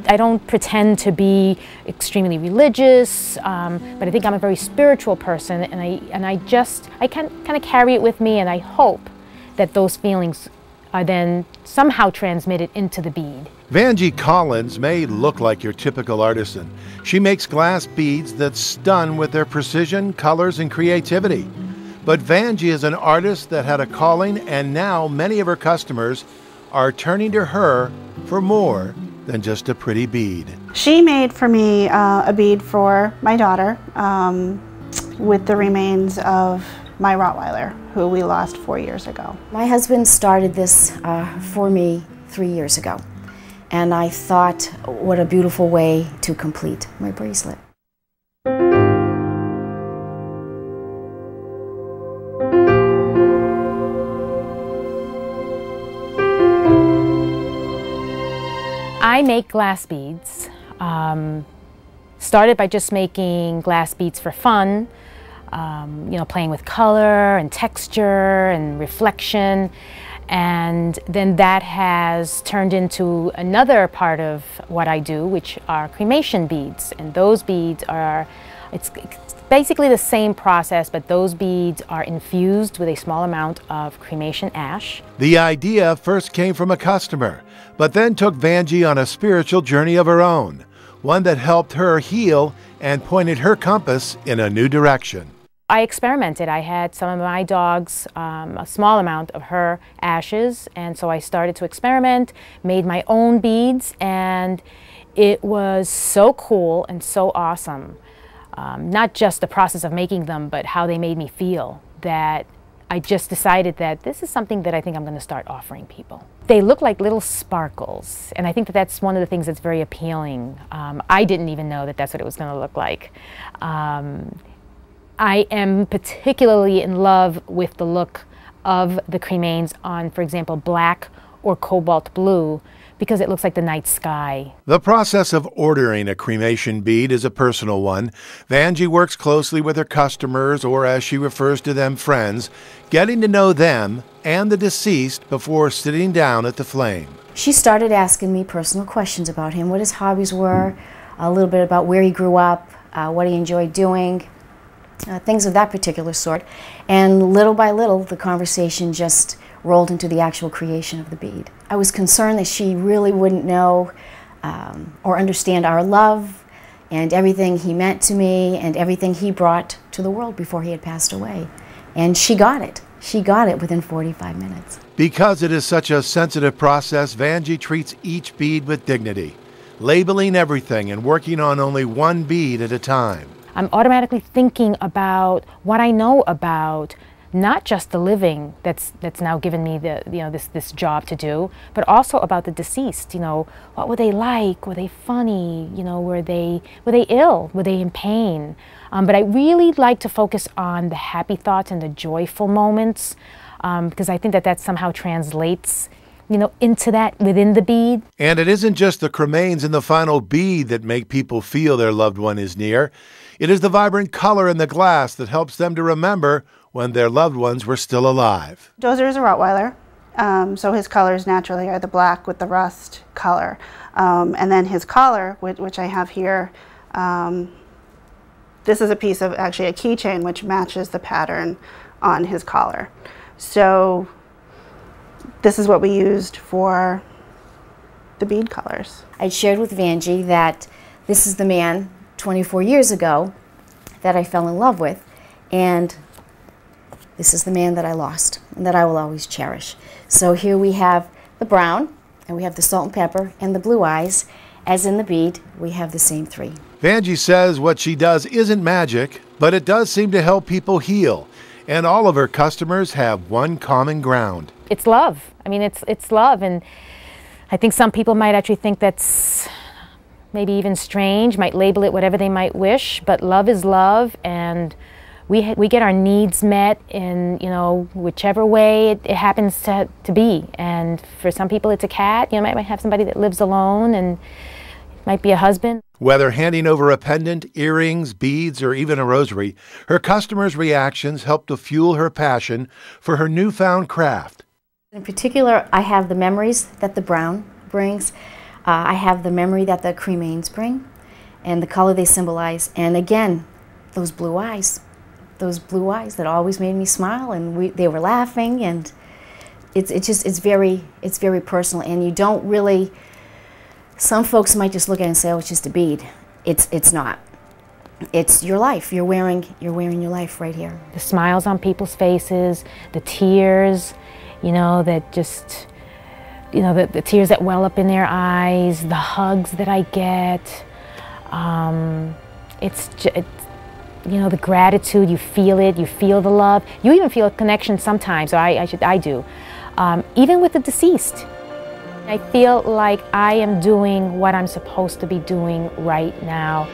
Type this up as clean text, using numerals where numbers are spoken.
I don't pretend to be extremely religious, but I think I'm a very spiritual person, and I kind of carry it with me, and I hope that those feelings are then somehow transmitted into the bead. Vangie Collins may look like your typical artisan. She makes glass beads that stun with their precision, colors, and creativity. But Vangie is an artist that had a calling, and now many of her customers are turning to her for more than just a pretty bead. She made for me a bead for my daughter with the remains of my Rottweiler, who we lost 4 years ago. My husband started this for me 3 years ago, and I thought, what a beautiful way to complete my bracelet. I make glass beads. Started by just making glass beads for fun, you know, playing with color and texture and reflection, and then that has turned into another part of what I do, which are cremation beads. And those beads are, it's basically the same process, but those beads are infused with a small amount of cremation ash. The idea first came from a customer, but then took Vangie on a spiritual journey of her own, one that helped her heal and pointed her compass in a new direction. I experimented. I had some of my dogs, a small amount of her ashes, and so I started to experiment, made my own beads, and it was so cool and so awesome. Not just the process of making them, but how they made me feel, that I just decided that this is something that I think I'm going to start offering people. They look like little sparkles, and I think that that's one of the things that's very appealing. I didn't even know that that's what it was going to look like. I am particularly in love with the look of the cremains on, for example, black or cobalt blue, because it looks like the night sky. The process of ordering a cremation bead is a personal one. Vangie works closely with her customers, or as she refers to them, friends, getting to know them and the deceased before sitting down at the flame. She started asking me personal questions about him, what his hobbies were, a little bit about where he grew up, what he enjoyed doing, things of that particular sort. And little by little, the conversation just rolled into the actual creation of the bead. I was concerned that she really wouldn't know or understand our love and everything he meant to me and everything he brought to the world before he had passed away. And she got it. She got it within 45 minutes. Because it is such a sensitive process, Vangie treats each bead with dignity, labeling everything and working on only one bead at a time. I'm automatically thinking about what I know about not just the living that's now given me the this job to do, but also about the deceased. You know, what were they like? Were they funny? You know, were they ill? Were they in pain? But I really like to focus on the happy thoughts and the joyful moments, because I think that somehow translates, you know, into that within the bead. And it isn't just the cremains in the final bead that make people feel their loved one is near. It is the vibrant color in the glass that helps them to remember when their loved ones were still alive. Dozer is a Rottweiler, so his colors naturally are the black with the rust color. And then his collar, which I have here, this is a piece of actually a keychain which matches the pattern on his collar. So this is what we used for the bead colors. I shared with Vangie that this is the man 24 years ago that I fell in love with, and this is the man that I lost and that I will always cherish. So here we have the brown, and we have the salt and pepper, and the blue eyes. As in the bead, we have the same three. Vangie says what she does isn't magic, but it does seem to help people heal. And all of her customers have one common ground. It's love. I mean, it's love, and I think some people might actually think that's maybe even strange, might label it whatever they might wish, but love is love, and we get our needs met in, you know, whichever way it happens to be. And for some people it's a cat, you know, might have somebody that lives alone, and it might be a husband. Whether handing over a pendant, earrings, beads, or even a rosary, her customers' reactions help to fuel her passion for her newfound craft. In particular, I have the memories that the brown brings. I have the memory that the cremains bring and the color they symbolize. And again, those blue eyes that always made me smile, and they were laughing, and it's very personal. And you don't really, some folks might just look at it and say, oh, it's just a bead. It's not. It's your life. You're wearing your life right here. The smiles on people's faces, the tears, you know, that just, you know, the tears that well up in their eyes, the hugs that I get. You know, the gratitude, you feel it, you feel the love. You even feel a connection sometimes, or I do. Even with the deceased. I feel like I am doing what I'm supposed to be doing right now.